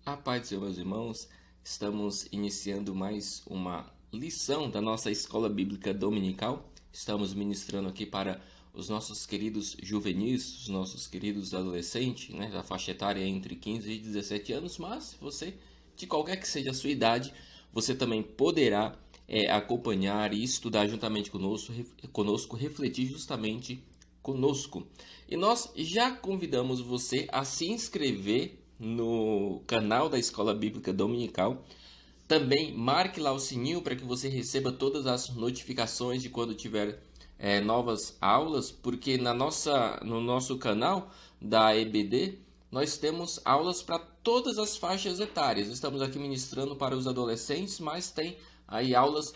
A paz do Senhor, meus irmãos, estamos iniciando mais uma lição da nossa escola bíblica dominical. Estamos ministrando aqui para os nossos queridos juvenis, os nossos queridos adolescentes, da faixa etária entre 15 e 17 anos, mas você, de qualquer que seja a sua idade, você também poderá acompanhar e estudar juntamente conosco, refletir justamente conosco. E nós já convidamos você a se inscrever no canal da Escola Bíblica Dominical. Também marque lá o sininho para que você receba todas as notificações de quando tiver novas aulas, porque no nosso canal da EBD nós temos aulas para todas as faixas etárias. Estamos aqui ministrando para os adolescentes, mas tem aí aulas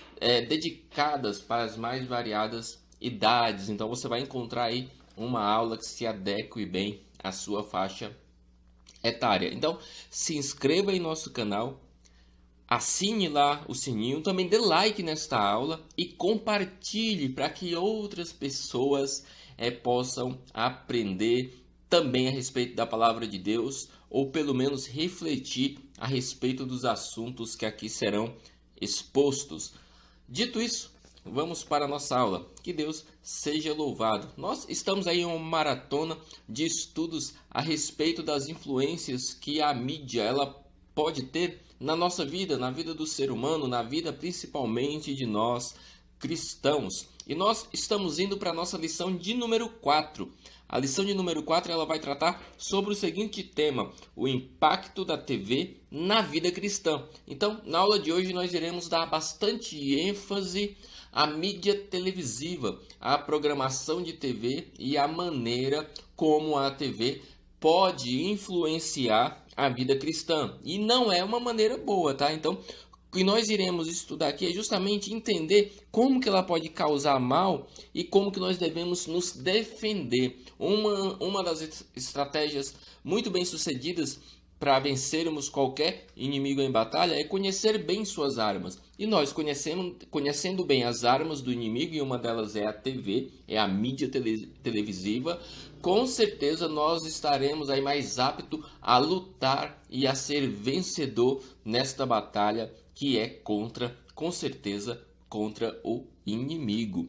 dedicadas para as mais variadas idades. Então você vai encontrar aí uma aula que se adeque bem à sua faixa etária. Então, se inscreva em nosso canal, assine lá o sininho, também dê like nesta aula e compartilhe para que outras pessoas possam aprender também a respeito da palavra de Deus, ou pelo menos refletir a respeito dos assuntos que aqui serão expostos. Dito isso, vamos para a nossa aula. Que Deus seja louvado. Nós estamos aí em uma maratona de estudos a respeito das influências que a mídia ela pode ter na nossa vida, na vida do ser humano, na vida principalmente de nós cristãos. E nós estamos indo para a nossa lição de número 4. A lição de número 4 ela vai tratar sobre o seguinte tema: o impacto da TV na vida cristã. Então, na aula de hoje nós iremos dar bastante ênfase à mídia televisiva, à programação de TV e à maneira como a TV pode influenciar a vida cristã. E não é uma maneira boa, tá? Então, o que nós iremos estudar aqui é justamente entender como que ela pode causar mal e como que nós devemos nos defender. Uma das estratégias muito bem sucedidas para vencermos qualquer inimigo em batalha é conhecer bem suas armas. E nós conhecendo bem as armas do inimigo, e uma delas é a TV, é a mídia televisiva, com certeza nós estaremos aí mais aptos a lutar e a ser vencedor nesta batalha que é com certeza, contra o inimigo.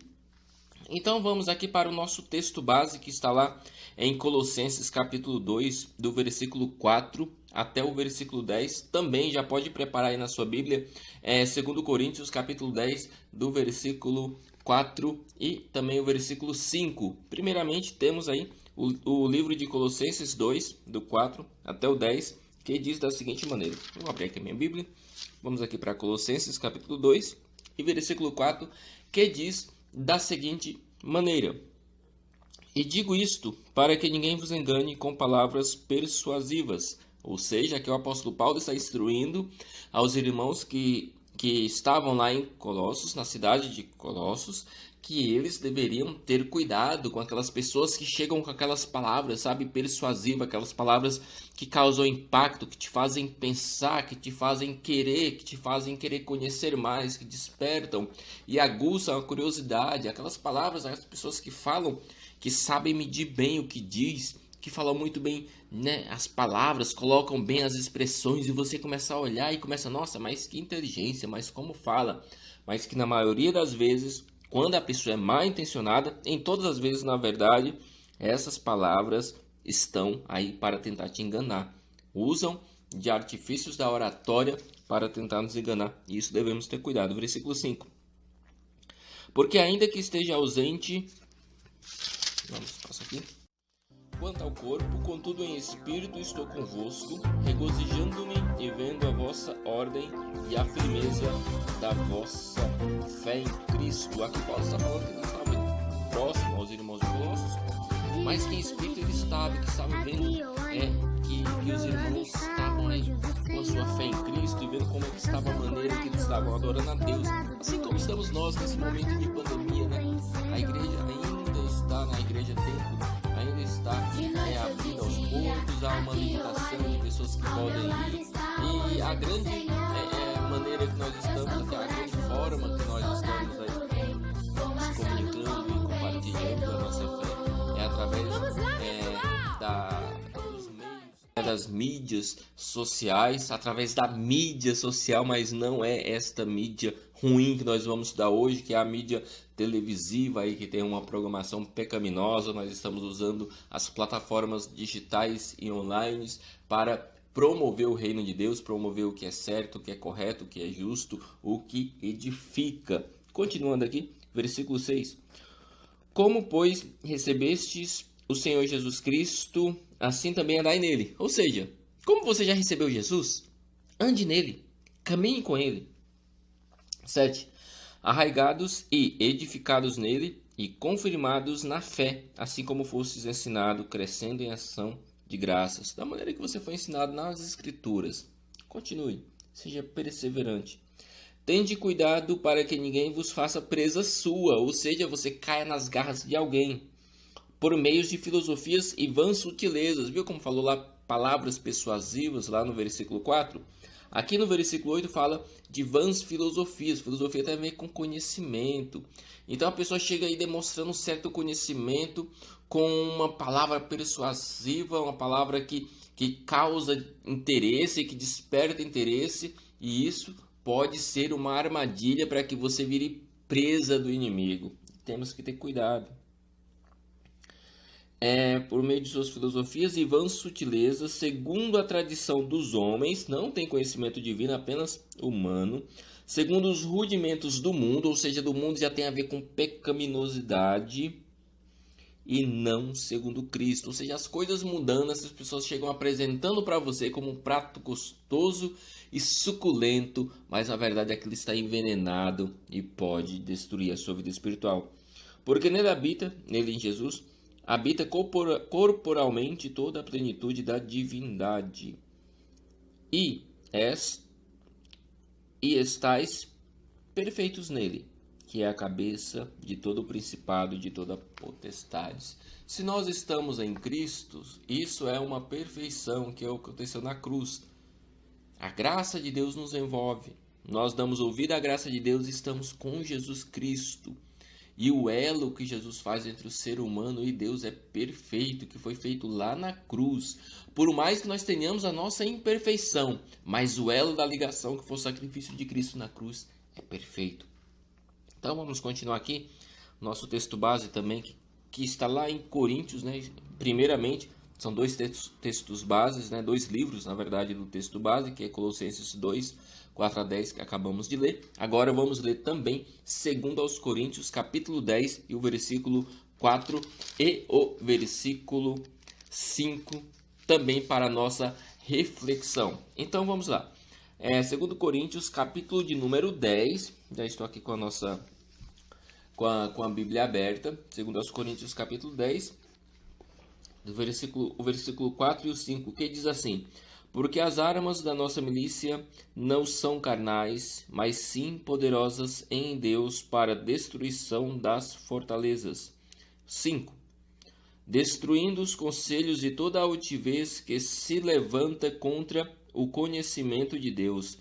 Então vamos aqui para o nosso texto base que está lá em Colossenses capítulo 2, do versículo 4 até o versículo 10. Também já pode preparar aí na sua Bíblia, 2 Coríntios capítulo 10, do versículo 4 e também o versículo 5. Primeiramente temos aí o livro de Colossenses 2, do 4 até o 10, que diz da seguinte maneira. Eu vou abrir aqui a minha Bíblia. Vamos aqui para Colossenses capítulo 2 e versículo 4, que diz da seguinte maneira: e digo isto para que ninguém vos engane com palavras persuasivas. Ou seja, aqui o apóstolo Paulo está instruindo aos irmãos que estavam lá em Colossos, na cidade de Colossos, que eles deveriam ter cuidado com aquelas pessoas que chegam com aquelas palavras, persuasivas, aquelas palavras que causam impacto, que te fazem pensar, que te fazem querer conhecer mais, que despertam e aguçam a curiosidade. Aquelas palavras, as pessoas que falam, que sabem medir bem o que diz, que falam muito bem, as palavras, colocam bem as expressões e você começa a olhar e começa, nossa, mas que inteligência, mas como fala. Mas que na maioria das vezes, quando a pessoa é mal intencionada, em todas as vezes, na verdade, essas palavras estão aí para tentar te enganar. Usam de artifícios da oratória para tentar nos enganar. E isso devemos ter cuidado. Versículo 5. Porque ainda que esteja ausente... Vamos, passa aqui. Quanto ao corpo, contudo em espírito estou convosco, regozijando-me e vendo a vossa ordem e a firmeza da vossa fé em Cristo. Aqui Paulo está falando que não estava próximo aos irmãos de Colossos, mas que em espírito ele estava vendo que os irmãos estavam aí com a sua fé em Cristo e vendo como é que estava a maneira que eles estavam adorando a Deus. Assim como estamos nós nesse momento de pandemia, A igreja ainda está na igreja templo, ainda está abrindo aos poucos, há uma limitação de pessoas que podem ir, e a grande maneira que nós estamos, a grande forma que nós estamos aí das mídias sociais, através da mídia social, mas não é esta mídia ruim que nós vamos estudar hoje, que é a mídia televisiva aí, que tem uma programação pecaminosa. Nós estamos usando as plataformas digitais e online para promover o reino de Deus, promover o que é certo, o que é correto, o que é justo, o que edifica. Continuando aqui, versículo 6. Como, pois, recebestes o Senhor Jesus Cristo, assim também andai nele. Ou seja, como você já recebeu Jesus, ande nele, caminhe com ele. 7. Arraigados e edificados nele e confirmados na fé, assim como fostes ensinado, crescendo em ação de graças, da maneira que você foi ensinado nas Escrituras. Continue, seja perseverante. Tende cuidado para que ninguém vos faça presa sua, ou seja, você caia nas garras de alguém, por meio de filosofias e vãs sutilezas. Viu como falou lá palavras persuasivas lá no versículo 4? Aqui no versículo 8 fala de vãs filosofias. Filosofia tem a ver com conhecimento. Então a pessoa chega aí demonstrando um certo conhecimento com uma palavra persuasiva, uma palavra que causa interesse, que desperta interesse, e isso pode ser uma armadilha para que você vire presa do inimigo. Temos que ter cuidado. Por meio de suas filosofias e vãs sutilezas, segundo a tradição dos homens, não tem conhecimento divino, apenas humano, segundo os rudimentos do mundo, ou seja, do mundo já tem a ver com pecaminosidade, e não segundo Cristo. Ou seja, as coisas mudando, essas pessoas chegam apresentando para você como um prato gostoso e suculento, mas na verdade aquilo está envenenado e pode destruir a sua vida espiritual. Porque nele em Jesus, habita corporalmente toda a plenitude da divindade. E estáis perfeitos nele, que é a cabeça de todo o principado e de toda a potestade. Se nós estamos em Cristo, isso é uma perfeição, que é o que aconteceu na cruz. A graça de Deus nos envolve. Nós damos ouvido à graça de Deus e estamos com Jesus Cristo. E o elo que Jesus faz entre o ser humano e Deus é perfeito, que foi feito lá na cruz. Por mais que nós tenhamos a nossa imperfeição, mas o elo da ligação, que foi o sacrifício de Cristo na cruz, é perfeito. Então vamos continuar aqui. Nosso texto base também, que está lá em Coríntios, né? Primeiramente, são dois textos bases, né? Dois livros, na verdade, do texto base, que é Colossenses 2, 4 a 10, que acabamos de ler. Agora vamos ler também 2 aos Coríntios, capítulo 10, e o versículo 4 e o versículo 5, também para a nossa reflexão. Então vamos lá. 2 Coríntios, capítulo de número 10, já estou aqui com a nossa com a Bíblia aberta. 2 Coríntios, capítulo 10, o versículo 4 e o 5, que diz assim: porque as armas da nossa milícia não são carnais, mas sim poderosas em Deus para a destruição das fortalezas. 5. Destruindo os conselhos de toda a altivez que se levanta contra o conhecimento de Deus,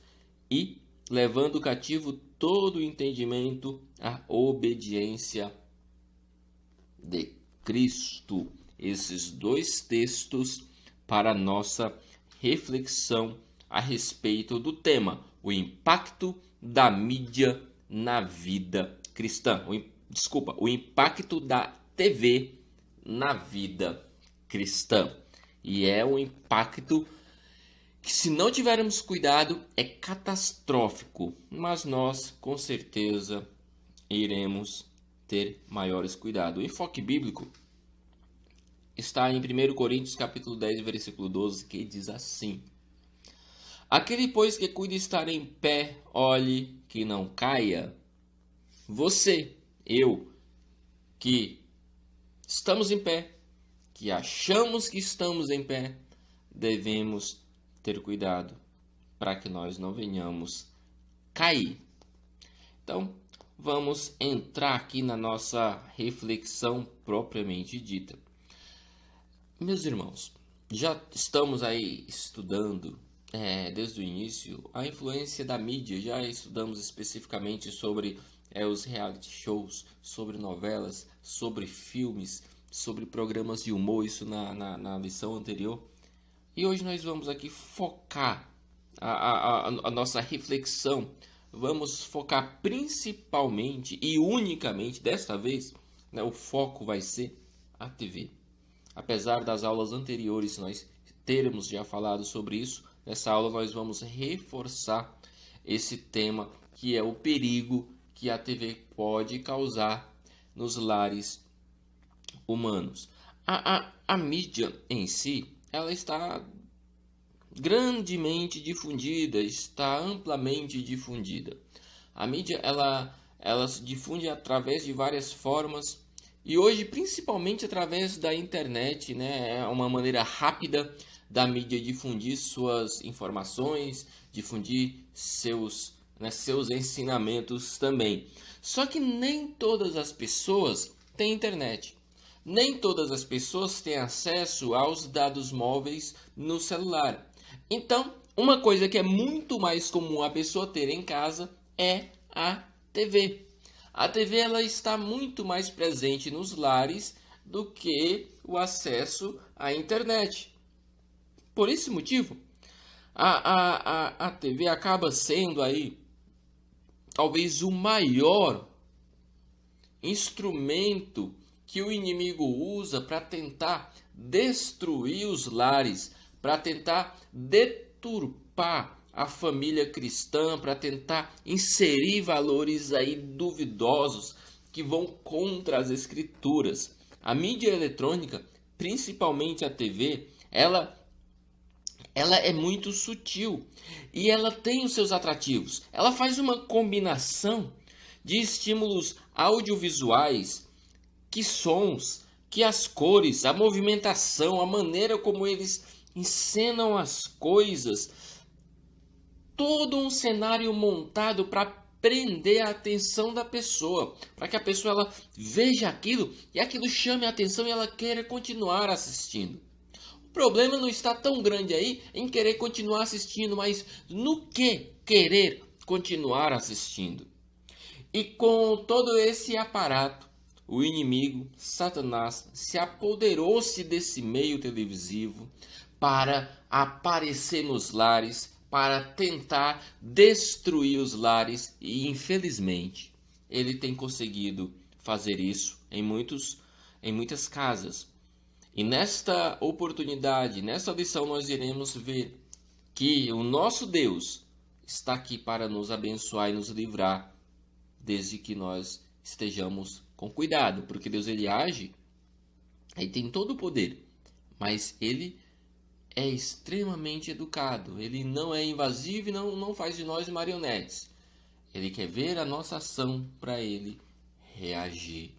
e levando cativo todo o entendimento à obediência de Cristo. Esses dois textos para a nossa reflexão a respeito do tema, o impacto da mídia na vida cristã. O impacto da TV na vida cristã. E é um impacto que, se não tivermos cuidado, é catastrófico. Mas nós, com certeza, iremos ter maiores cuidados. O enfoque bíblico está em 1 Coríntios capítulo 10, versículo 12, que diz assim: aquele, pois, que cuida estar em pé, olhe que não caia. Você, eu, que estamos em pé, que achamos que estamos em pé, devemos ter cuidado para que nós não venhamos cair. Então, vamos entrar aqui na nossa reflexão propriamente dita. Meus irmãos, já estamos aí estudando desde o início a influência da mídia. Já estudamos especificamente sobre os reality shows, sobre novelas, sobre filmes, sobre programas de humor, isso na lição anterior. E hoje nós vamos aqui focar a nossa reflexão. Vamos focar principalmente e unicamente, desta vez, né, o foco vai ser a TV. Apesar das aulas anteriores nós termos já falado sobre isso, nessa aula nós vamos reforçar esse tema, que é o perigo que a TV pode causar nos lares humanos. A mídia em si, ela está grandemente difundida, está amplamente difundida. A mídia, ela se difunde através de várias formas, e hoje principalmente através da internet, né? É uma maneira rápida da mídia difundir suas informações, difundir seus ensinamentos também. Só que nem todas as pessoas têm internet. Nem todas as pessoas têm acesso aos dados móveis no celular. Então, uma coisa que é muito mais comum a pessoa ter em casa é a TV. A TV ela está muito mais presente nos lares do que o acesso à internet. Por esse motivo, a TV acaba sendo aí talvez o maior instrumento que o inimigo usa para tentar destruir os lares, para tentar deturpar a família cristã, para tentar inserir valores aí duvidosos que vão contra as escrituras. A mídia eletrônica, principalmente a TV, ela é muito sutil e ela tem os seus atrativos. Ela faz uma combinação de estímulos audiovisuais, que sons, que as cores, a movimentação, a maneira como eles encenam as coisas, todo um cenário montado para prender a atenção da pessoa, para que a pessoa ela veja aquilo e aquilo chame a atenção e ela queira continuar assistindo. O problema não está tão grande aí em querer continuar assistindo, mas no que querer continuar assistindo. E com todo esse aparato, o inimigo, Satanás, se apoderou-se desse meio televisivo para aparecer nos lares, para tentar destruir os lares, e infelizmente ele tem conseguido fazer isso em muitas casas. E nesta oportunidade, nesta lição, nós iremos ver que o nosso Deus está aqui para nos abençoar e nos livrar, desde que nós estejamos com cuidado, porque Deus ele age, ele tem todo o poder, mas ele é extremamente educado, ele não é invasivo e não faz de nós marionetes. Ele quer ver a nossa ação para ele reagir.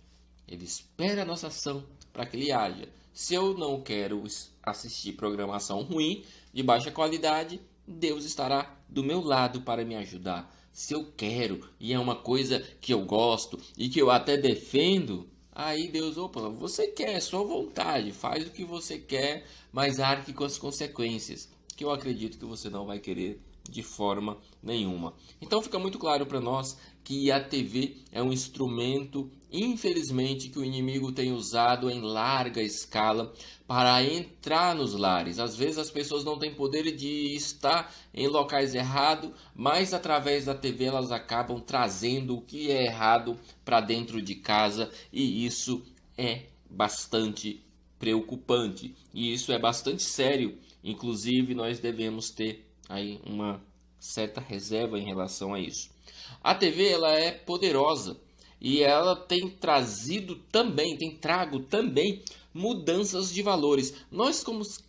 Ele espera a nossa ação para que ele haja. Se eu não quero assistir programação ruim, de baixa qualidade, Deus estará do meu lado para me ajudar. Se eu quero e é uma coisa que eu gosto e que eu até defendo, aí Deus, você quer, é sua vontade, faz o que você quer, mas arque com as consequências, que eu acredito que você não vai querer de forma nenhuma. Então fica muito claro para nós que a TV é um instrumento, infelizmente, que o inimigo tem usado em larga escala para entrar nos lares. Às vezes as pessoas não têm poder de estar em locais errados, mas através da TV elas acabam trazendo o que é errado para dentro de casa, e isso é bastante preocupante. E isso é bastante sério. Inclusive nós devemos ter aí uma certa reserva em relação a isso. A TV ela é poderosa e ela tem trago também mudanças de valores. Nós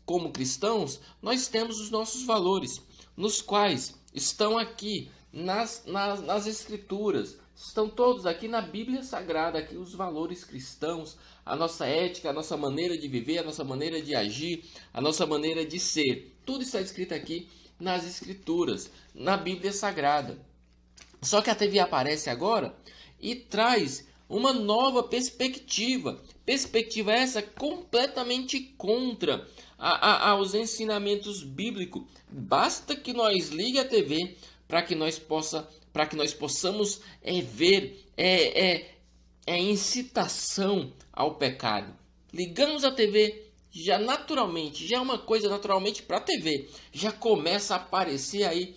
como cristãos, nós temos os nossos valores, nos quais estão aqui nas escrituras, estão todos aqui na Bíblia Sagrada, aqui os valores cristãos, a nossa ética, a nossa maneira de viver, a nossa maneira de agir, a nossa maneira de ser. Tudo está escrito aqui nas escrituras, na Bíblia Sagrada. Só que a TV aparece agora e traz uma nova perspectiva. Perspectiva essa completamente contra aos ensinamentos bíblicos. Basta que nós ligue a TV para que nós possamos ver incitação ao pecado. Ligamos a TV, já naturalmente, já é uma coisa naturalmente para a TV, já começa a aparecer aí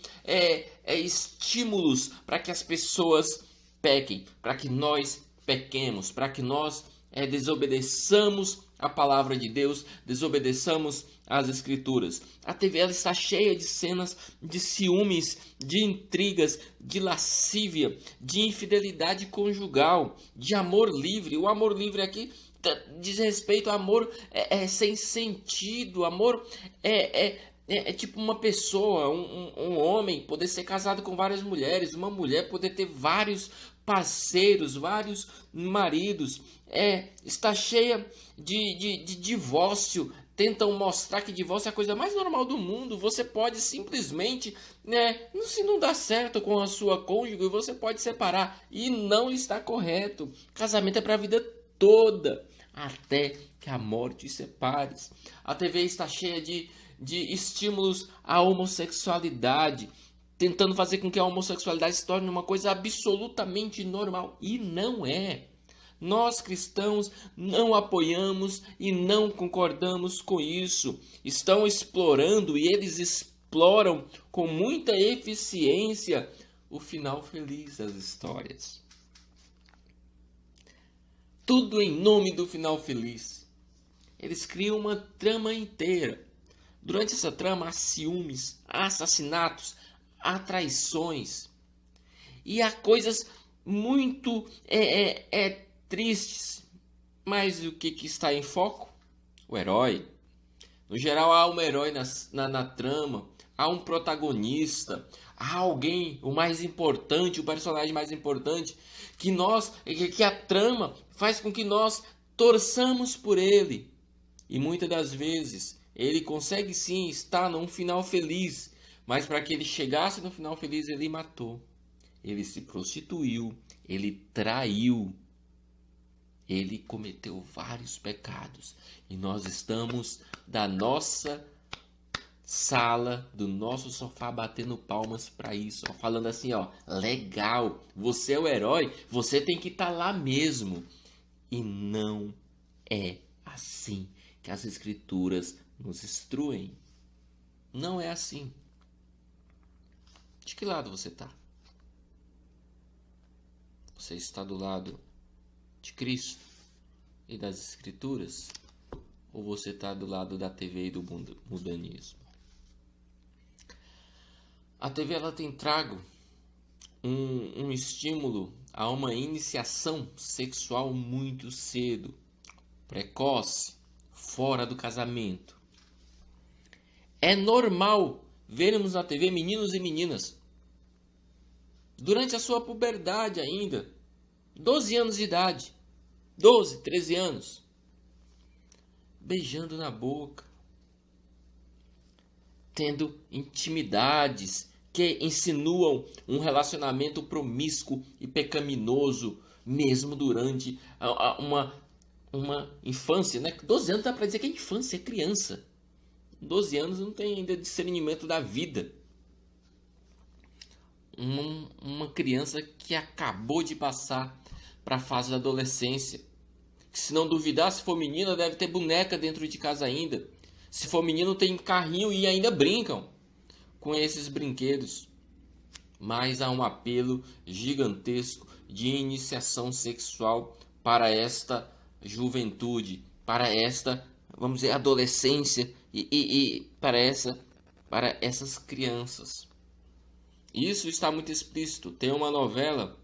estímulos para que as pessoas pequem, para que nós pequemos, para que nós desobedeçamos a palavra de Deus, desobedeçamos as escrituras. A TV ela está cheia de cenas de ciúmes, de intrigas, de lascívia, de infidelidade conjugal, de amor livre. O amor livre aqui diz respeito ao amor sem sentido. Amor é tipo uma pessoa, um homem poder ser casado com várias mulheres, uma mulher poder ter vários parceiros, vários maridos. Está cheia de divórcio. Tentam mostrar que divórcio é a coisa mais normal do mundo. Você pode simplesmente, se não dá certo com a sua cônjuge, você pode separar. E não está correto. Casamento é para a vida toda, até que a morte separe. A TV está cheia de estímulos à homossexualidade, tentando fazer com que a homossexualidade se torne uma coisa absolutamente normal. E não é. Nós cristãos não apoiamos e não concordamos com isso. Estão explorando e eles exploram com muita eficiência o final feliz das histórias. Tudo em nome do final feliz. Eles criam uma trama inteira. Durante essa trama há ciúmes, há assassinatos, há traições. E há coisas muito tristes. Mas o que está em foco? O herói. No geral há um herói na trama, há um protagonista, há alguém, o mais importante, o personagem mais importante, que a trama faz com que nós torçamos por ele. E muitas das vezes ele consegue sim estar num final feliz, mas para que ele chegasse no final feliz ele matou, ele se prostituiu, ele traiu, ele cometeu vários pecados. E nós estamos da nossa sala, do nosso sofá, batendo palmas para isso, falando assim, legal, você é o herói, você tem que estar lá mesmo. E não é assim que as escrituras nos instruem. Não é assim. De que lado você está? Você está do lado de Cristo e das escrituras? Ou você está do lado da TV e do mundanismo? A TV ela tem trago um estímulo a uma iniciação sexual muito cedo, precoce, fora do casamento. É normal vermos na TV meninos e meninas durante a sua puberdade ainda, 12 anos de idade, 12, 13 anos, beijando na boca, tendo intimidades que insinuam um relacionamento promíscuo e pecaminoso, mesmo durante uma infância, né? 12 anos dá para dizer que é infância, é criança. 12 anos não tem ainda discernimento da vida. Uma criança que acabou de passar para a fase da adolescência. Que, se não duvidar, se for menina, deve ter boneca dentro de casa ainda. Se for menino, tem carrinho e ainda brincam com esses brinquedos. Mas há um apelo gigantesco de iniciação sexual para esta juventude, para esta, vamos dizer, adolescência e para essas crianças. Isso está muito explícito. Tem uma novela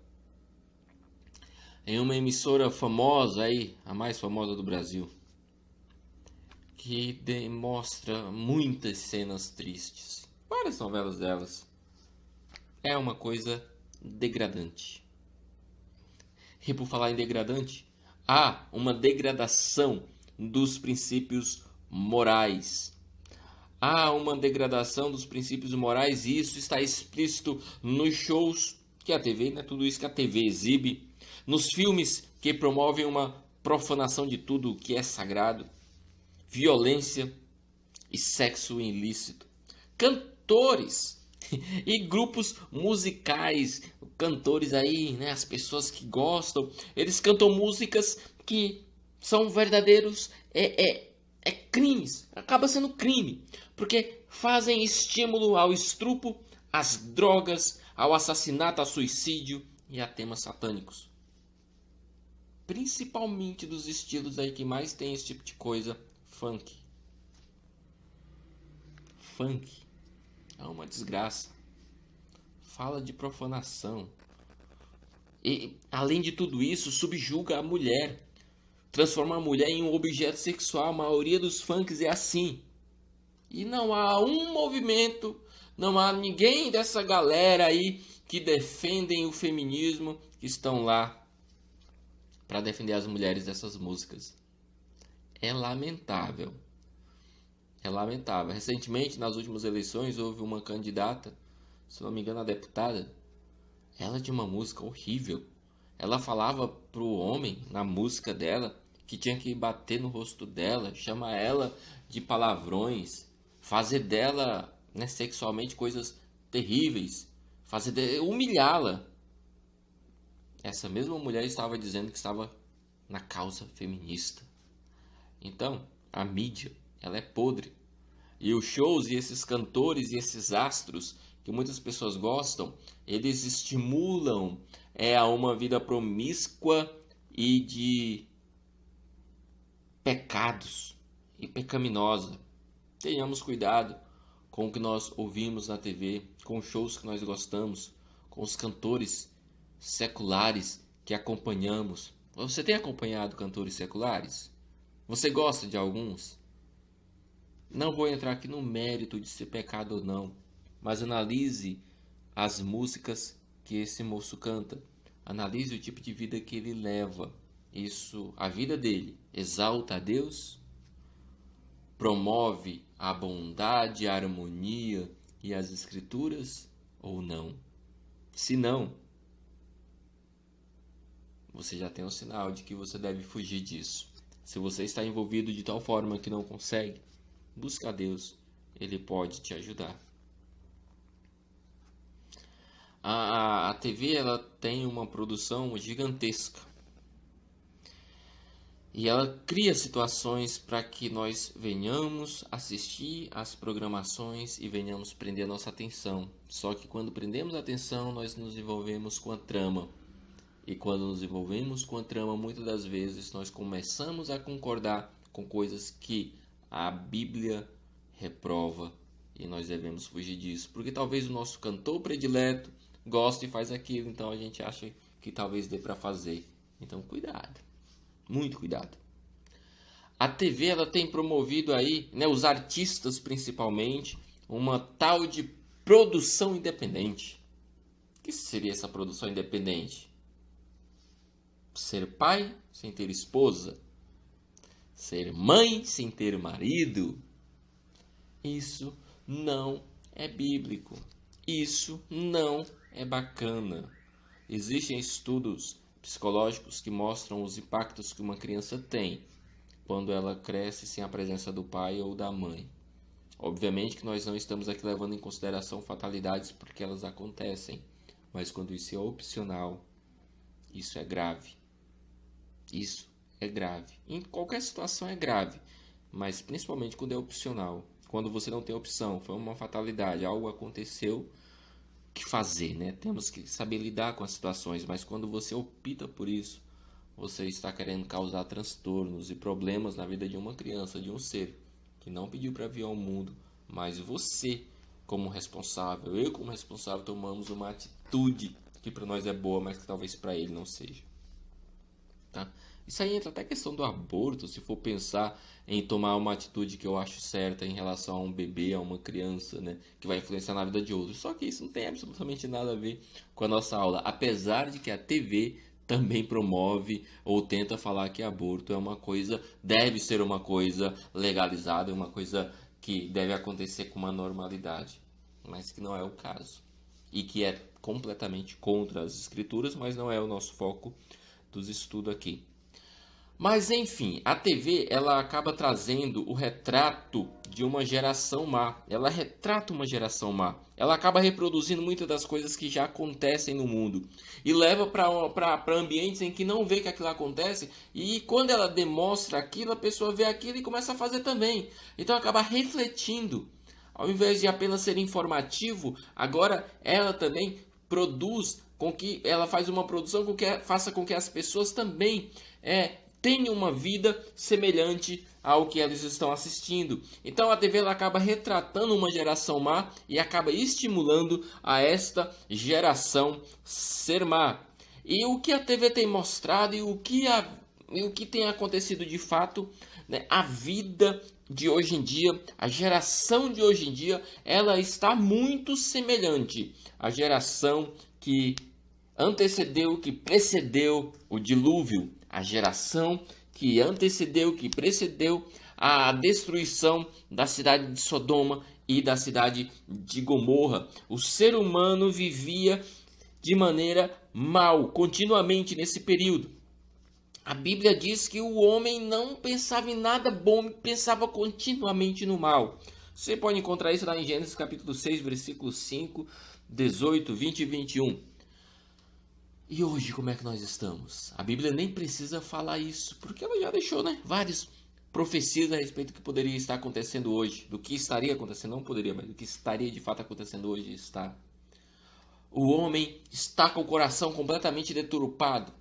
em uma emissora famosa aí, a mais famosa do Brasil, que demonstra muitas cenas tristes. Várias novelas delas. É uma coisa degradante. E por falar em degradante, há uma degradação dos princípios morais. Há uma degradação dos princípios morais e isso está explícito nos shows que a TV, né, tudo isso que a TV exibe, nos filmes que promovem uma profanação de tudo o que é sagrado, violência e sexo ilícito. Cantores e grupos musicais, cantores aí, né, as pessoas que gostam, eles cantam músicas que são verdadeiros É crimes, acaba sendo crime, porque fazem estímulo ao estupro, às drogas, ao assassinato, ao suicídio e a temas satânicos. Principalmente dos estilos aí que mais tem esse tipo de coisa, funk. Funk é uma desgraça. Fala de profanação. E, além de tudo isso, subjuga a mulher. Transforma a mulher em um objeto sexual. A maioria dos funks é assim. E não há um movimento, não há ninguém dessa galera aí que defendem o feminismo, que estão lá para defender as mulheres dessas músicas. É lamentável. É lamentável. Recentemente, nas últimas eleições, houve uma candidata, se não me engano, a deputada. Ela tinha uma música horrível. Ela falava pro homem, na música dela, que tinha que bater no rosto dela, chamar ela de palavrões, fazer dela, né, sexualmente coisas terríveis, humilhá-la. Essa mesma mulher estava dizendo que estava na causa feminista. Então, a mídia, ela é podre. E os shows e esses cantores e esses astros que muitas pessoas gostam, eles estimulam a uma vida promíscua e de pecados e pecaminosa. Tenhamos cuidado com o que nós ouvimos na TV, com os shows que nós gostamos, com os cantores seculares que acompanhamos. Você tem acompanhado cantores seculares? Você gosta de alguns? Não vou entrar aqui no mérito de ser pecado ou não, mas analise as músicas que esse moço canta. Analise o tipo de vida que ele leva. Isso, a vida dele, exalta a Deus? Promove a bondade, a harmonia e as escrituras ou não? Se não, você já tem um sinal de que você deve fugir disso. Se você está envolvido de tal forma que não consegue, busca a Deus, Ele pode te ajudar. A TV ela tem uma produção gigantesca e ela cria situações para que nós venhamos assistir às programações e venhamos prender a nossa atenção. Só que quando prendemos a atenção, nós nos envolvemos com a trama. E quando nos envolvemos com a trama, muitas das vezes nós começamos a concordar com coisas que a Bíblia reprova e nós devemos fugir disso. Porque talvez o nosso cantor predileto goste e faz aquilo, então a gente acha que talvez dê para fazer. Então cuidado, muito cuidado. A TV ela tem promovido aí, né, os artistas principalmente, uma tal de produção independente. O que seria essa produção independente? Ser pai sem ter esposa, ser mãe sem ter marido. Isso não é bíblico. Isso não é bacana. Existem estudos psicológicos que mostram os impactos que uma criança tem quando ela cresce sem a presença do pai ou da mãe. Obviamente que nós não estamos aqui levando em consideração fatalidades porque elas acontecem, mas quando isso é opcional, isso é grave. Isso é grave. Em qualquer situação é grave, mas principalmente quando é opcional. Quando você não tem opção, foi uma fatalidade, algo aconteceu, o que fazer, né? Temos que saber lidar com as situações, mas quando você opta por isso, você está querendo causar transtornos e problemas na vida de uma criança, de um ser que não pediu para vir ao mundo, mas você, como responsável, eu como responsável, tomamos uma atitude que para nós é boa, mas que talvez para ele não seja. Tá? Isso aí entra até a questão do aborto, se for pensar em tomar uma atitude que eu acho certa em relação a um bebê, a uma criança, né, que vai influenciar na vida de outros. Só que isso não tem absolutamente nada a ver com a nossa aula, apesar de que a TV também promove ou tenta falar que aborto é uma coisa, deve ser uma coisa legalizada, uma coisa que deve acontecer com uma normalidade, mas que não é o caso. E que é completamente contra as escrituras, mas não é o nosso foco dos estudos aqui. Mas enfim, a TV ela acaba trazendo o retrato de uma geração má. Ela retrata uma geração má. Ela acaba reproduzindo muitas das coisas que já acontecem no mundo e leva para ambientes em que não vê que aquilo acontece, e quando ela demonstra aquilo, a pessoa vê aquilo e começa a fazer também. Então acaba refletindo. Ao invés de apenas ser informativo, agora ela também produz com que ela faz uma produção com que faça com que as pessoas também tenham uma vida semelhante ao que eles estão assistindo. Então a TV ela acaba retratando uma geração má e acaba estimulando a esta geração ser má. E o que a TV tem mostrado e o que tem acontecido de fato, né? A vida de hoje em dia, a geração de hoje em dia, ela está muito semelhante à geração que antecedeu, que precedeu o dilúvio, a geração que antecedeu, que precedeu a destruição da cidade de Sodoma e da cidade de Gomorra. O ser humano vivia de maneira mal, continuamente nesse período. A Bíblia diz que o homem não pensava em nada bom, pensava continuamente no mal. Você pode encontrar isso lá em Gênesis capítulo 6, versículos 5, 18, 20 e 21. E hoje, como é que nós estamos? A Bíblia nem precisa falar isso, porque ela já deixou, né, várias profecias a respeito do que poderia estar acontecendo hoje. Do que estaria acontecendo, não poderia, mas do que estaria de fato acontecendo hoje está. O homem está com o coração completamente deturpado.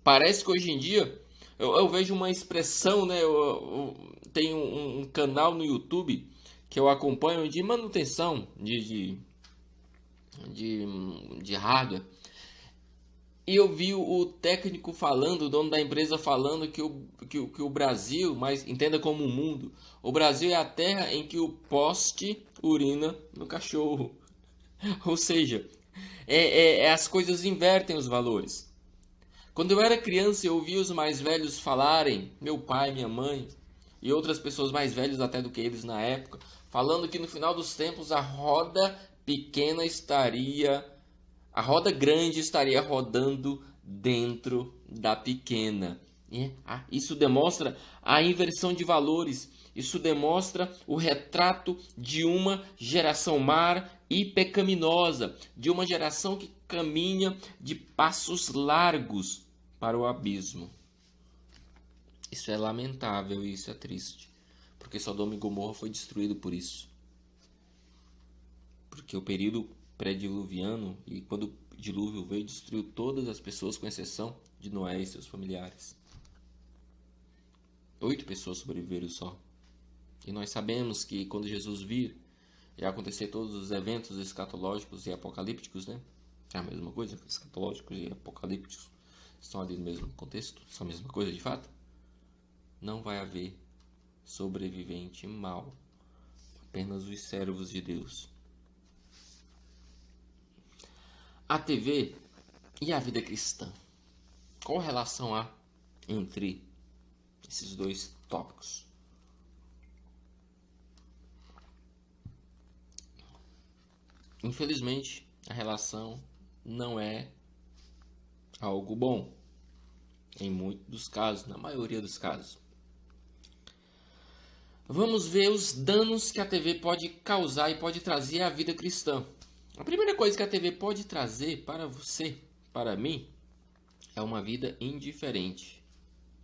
Parece que hoje em dia, eu vejo uma expressão, né, eu tenho um canal no YouTube que eu acompanho de manutenção de hardware. E eu vi o técnico falando, o dono da empresa falando que o Brasil, mas entenda como o mundo, o Brasil é a terra em que o poste urina no cachorro. Ou seja, as coisas invertem os valores. Quando eu era criança, eu ouvia os mais velhos falarem, meu pai, minha mãe e outras pessoas mais velhas até do que eles na época, falando que no final dos tempos a roda grande estaria rodando dentro da pequena. Isso demonstra a inversão de valores. Isso demonstra o retrato de uma geração má e pecaminosa, de uma geração que caminha de passos largos para o abismo. Isso é lamentável e isso é triste, porque Sodoma e Gomorra foi destruído por isso. Porque o período pré-diluviano, e quando o dilúvio veio, destruiu todas as pessoas, com exceção de Noé e seus familiares. 8 pessoas sobreviveram só. E nós sabemos que quando Jesus vir, vai acontecer todos os eventos escatológicos e apocalípticos, né? É a mesma coisa, escatológicos e apocalípticos estão ali no mesmo contexto, são a mesma coisa de fato. Não vai haver sobrevivente mau, apenas os servos de Deus. A TV e a vida cristã. Qual relação há entre esses dois tópicos? Infelizmente, a relação não é algo bom. Em muitos dos casos, na maioria dos casos. Vamos ver os danos que a TV pode causar e pode trazer à vida cristã. A primeira coisa que a TV pode trazer para você, para mim, é uma vida indiferente.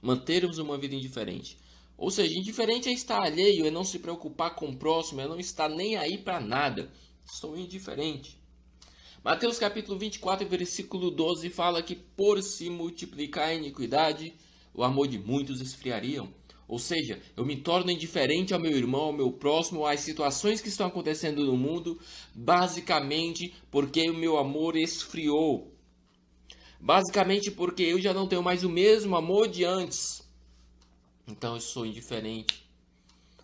Mantermos uma vida indiferente. Ou seja, indiferente é estar alheio, é não se preocupar com o próximo, é não estar nem aí para nada. Estou indiferente. Mateus capítulo 24, versículo 12 fala que por se multiplicar a iniquidade, o amor de muitos esfriariam. Ou seja, eu me torno indiferente ao meu irmão, ao meu próximo, às situações que estão acontecendo no mundo, basicamente porque o meu amor esfriou. Basicamente porque eu já não tenho mais o mesmo amor de antes. Então eu sou indiferente.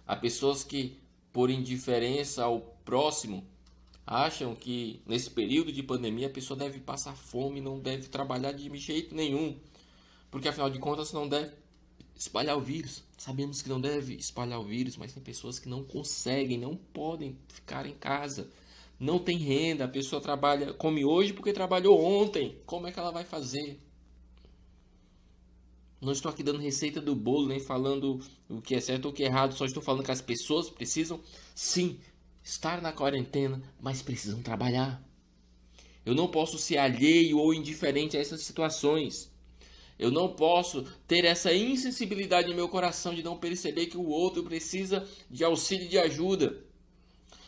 Há pessoas que, por indiferença ao próximo, acham que nesse período de pandemia a pessoa deve passar fome, não deve trabalhar de jeito nenhum. Porque afinal de contas não deve espalhar o vírus. Sabemos que não deve espalhar o vírus, mas tem pessoas que não conseguem, não podem ficar em casa. Não tem renda, a pessoa trabalha, come hoje porque trabalhou ontem. Como é que ela vai fazer? Não estou aqui dando receita do bolo, nem falando o que é certo ou o que é errado. Só estou falando que as pessoas precisam, sim, estar na quarentena, mas precisam trabalhar. Eu não posso ser alheio ou indiferente a essas situações. Eu não posso ter essa insensibilidade no meu coração de não perceber que o outro precisa de auxílio e de ajuda.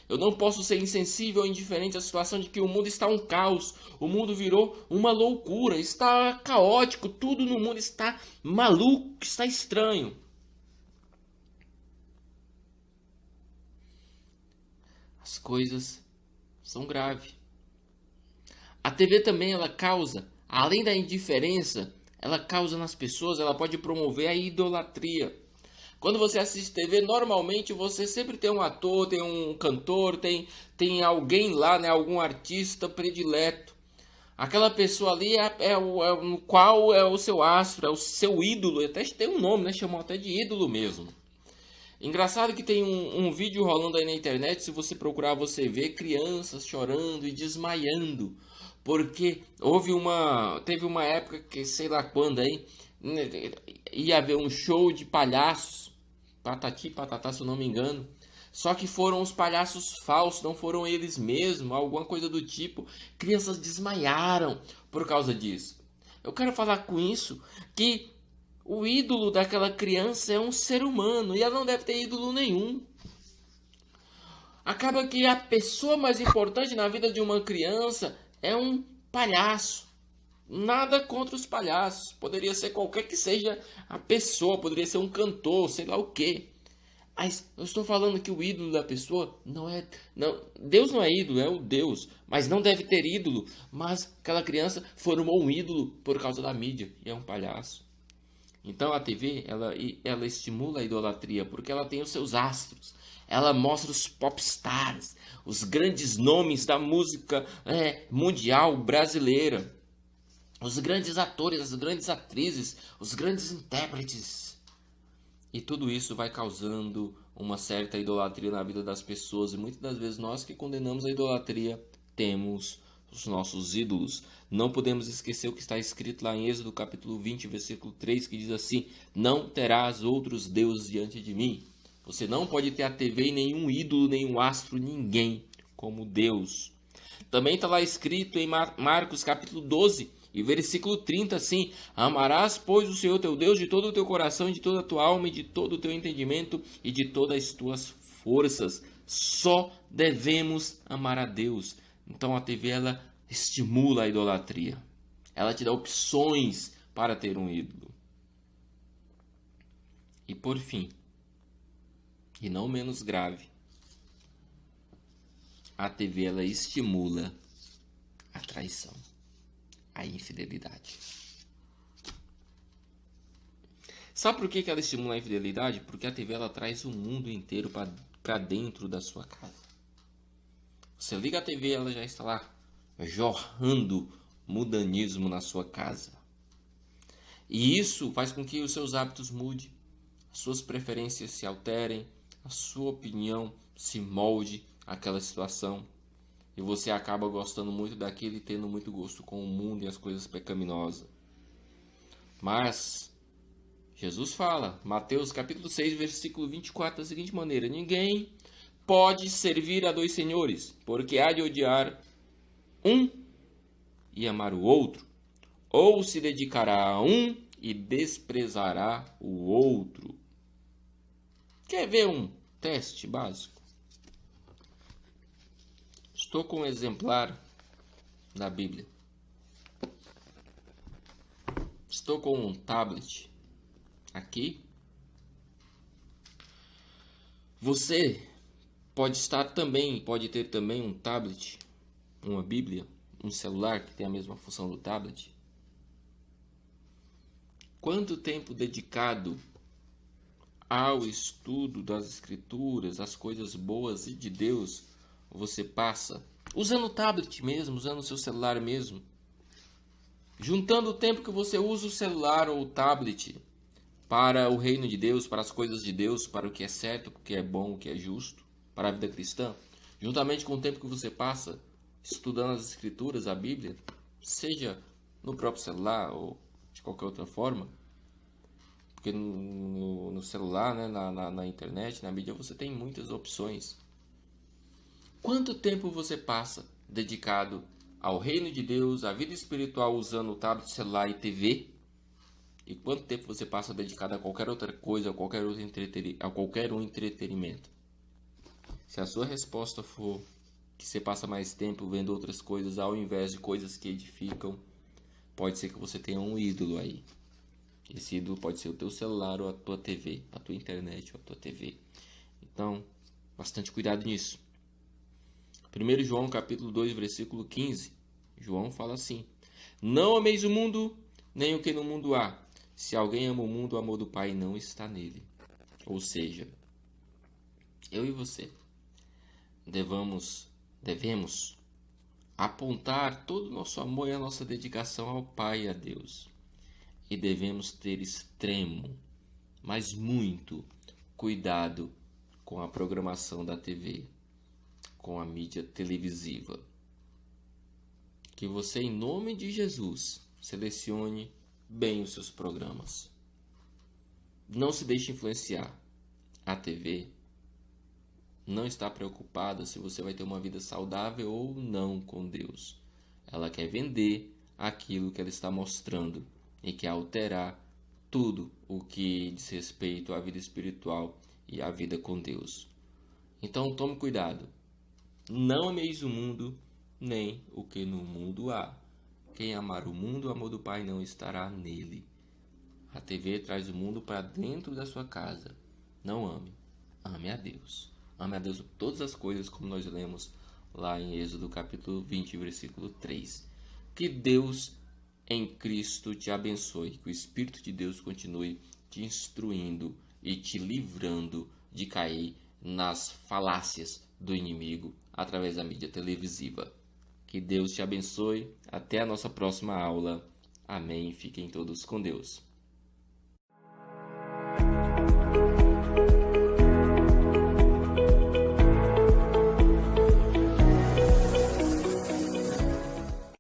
Eu não posso ser insensível ou indiferente à situação de que o mundo está um caos. O mundo virou uma loucura, está caótico, tudo no mundo está maluco, está estranho. As coisas são graves. A TV também ela causa, além da indiferença, ela causa nas pessoas, ela pode promover a idolatria. Quando você assiste TV, normalmente você sempre tem um ator, tem um cantor, tem alguém lá, né, algum artista predileto. Aquela pessoa ali no qual é o seu astro, é o seu ídolo, até tem um nome, né, chamam até de ídolo mesmo. Engraçado que tem um vídeo rolando aí na internet, se você procurar você vê crianças chorando e desmaiando, porque teve uma época que sei lá quando aí, né, ia haver um show de palhaços, Patati Patatá se eu não me engano, só que foram os palhaços falsos, não foram eles mesmos, alguma coisa do tipo, crianças desmaiaram por causa disso. Eu quero falar com isso que o ídolo daquela criança é um ser humano e ela não deve ter ídolo nenhum. Acaba que a pessoa mais importante na vida de uma criança é um palhaço. Nada contra os palhaços. Poderia ser qualquer que seja a pessoa, poderia ser um cantor, sei lá o quê. Mas eu estou falando que o ídolo da pessoa não é. Não, Deus não é ídolo, é o Deus. Mas não deve ter ídolo. Mas aquela criança formou um ídolo por causa da mídia e é um palhaço. Então a TV ela estimula a idolatria porque ela tem os seus astros. Ela mostra os popstars, os grandes nomes da música mundial brasileira, os grandes atores, as grandes atrizes, os grandes intérpretes. E tudo isso vai causando uma certa idolatria na vida das pessoas. E muitas das vezes nós que condenamos a idolatria temos os nossos ídolos. Não podemos esquecer o que está escrito lá em Êxodo capítulo 20, versículo 3, que diz assim: não terás outros deuses diante de mim. Você não pode ter a TV e nenhum ídolo, nenhum astro, ninguém como Deus. Também está lá escrito em Marcos capítulo 12 e versículo 30 assim: amarás, pois, o Senhor teu Deus de todo o teu coração, de toda a tua alma, e de todo o teu entendimento e de todas as tuas forças. Só devemos amar a Deus. Então a TV ela estimula a idolatria. Ela te dá opções para ter um ídolo. E por fim, e não menos grave, a TV ela estimula a traição, a infidelidade. Sabe por que ela estimula a infidelidade? Porque a TV ela traz o mundo inteiro para dentro da sua casa. Você liga a TV, ela já está lá jorrando mudanismo na sua casa. E isso faz com que os seus hábitos mudem, as suas preferências se alterem, a sua opinião se molde àquela situação. E você acaba gostando muito daquilo e tendo muito gosto com o mundo e as coisas pecaminosas. Mas Jesus fala, Mateus capítulo 6, versículo 24, da seguinte maneira: ninguém pode servir a dois senhores, porque há de odiar um e amar o outro, ou se dedicará a um e desprezará o outro. Quer ver um teste básico? Estou com um exemplar da Bíblia. Estou com um tablet aqui. Você pode ter também um tablet, uma Bíblia, um celular que tem a mesma função do tablet. Quanto tempo dedicado ao estudo das Escrituras, as coisas boas e de Deus você passa usando o tablet mesmo, usando o seu celular mesmo? Juntando o tempo que você usa o celular ou o tablet para o reino de Deus, para as coisas de Deus, para o que é certo, o que é bom, o que é justo, para a vida cristã, juntamente com o tempo que você passa estudando as Escrituras, a Bíblia, seja no próprio celular ou de qualquer outra forma, Porque no celular, né, na internet, na mídia, você tem muitas opções. Quanto tempo você passa dedicado ao reino de Deus, à vida espiritual, usando o tablet, celular e TV? E quanto tempo você passa dedicado a qualquer outra coisa, a qualquer um entretenimento? Se a sua resposta for que você passa mais tempo vendo outras coisas ao invés de coisas que edificam, pode ser que você tenha um ídolo aí. Esse ídolo pode ser o teu celular ou a tua TV, a tua internet ou a tua TV. Então, bastante cuidado nisso. 1 João capítulo 2, versículo 15. João fala assim: Não ameis o mundo, nem o que no mundo há. Se alguém ama o mundo, o amor do Pai não está nele. Ou seja, eu e você devemos apontar todo o nosso amor e a nossa dedicação ao Pai e a Deus. E devemos ter extremo, mas muito cuidado com a programação da TV, com a mídia televisiva. Que você, em nome de Jesus, selecione bem os seus programas. Não se deixe influenciar. A TV não está preocupada se você vai ter uma vida saudável ou não com Deus. Ela quer vender aquilo que ela está mostrando e quer alterar tudo o que diz respeito à vida espiritual e à vida com Deus. Então tome cuidado. Não ameis o mundo, nem o que no mundo há. Quem amar o mundo, o amor do Pai não estará nele. A TV traz o mundo para dentro da sua casa. Não ame. Ame a Deus. Ame a Deus por todas as coisas, como nós lemos lá em Êxodo capítulo 20, versículo 3. Que Deus em Cristo te abençoe. Que o Espírito de Deus continue te instruindo e te livrando de cair nas falácias do inimigo através da mídia televisiva. Que Deus te abençoe. Até a nossa próxima aula. Amém. Fiquem todos com Deus.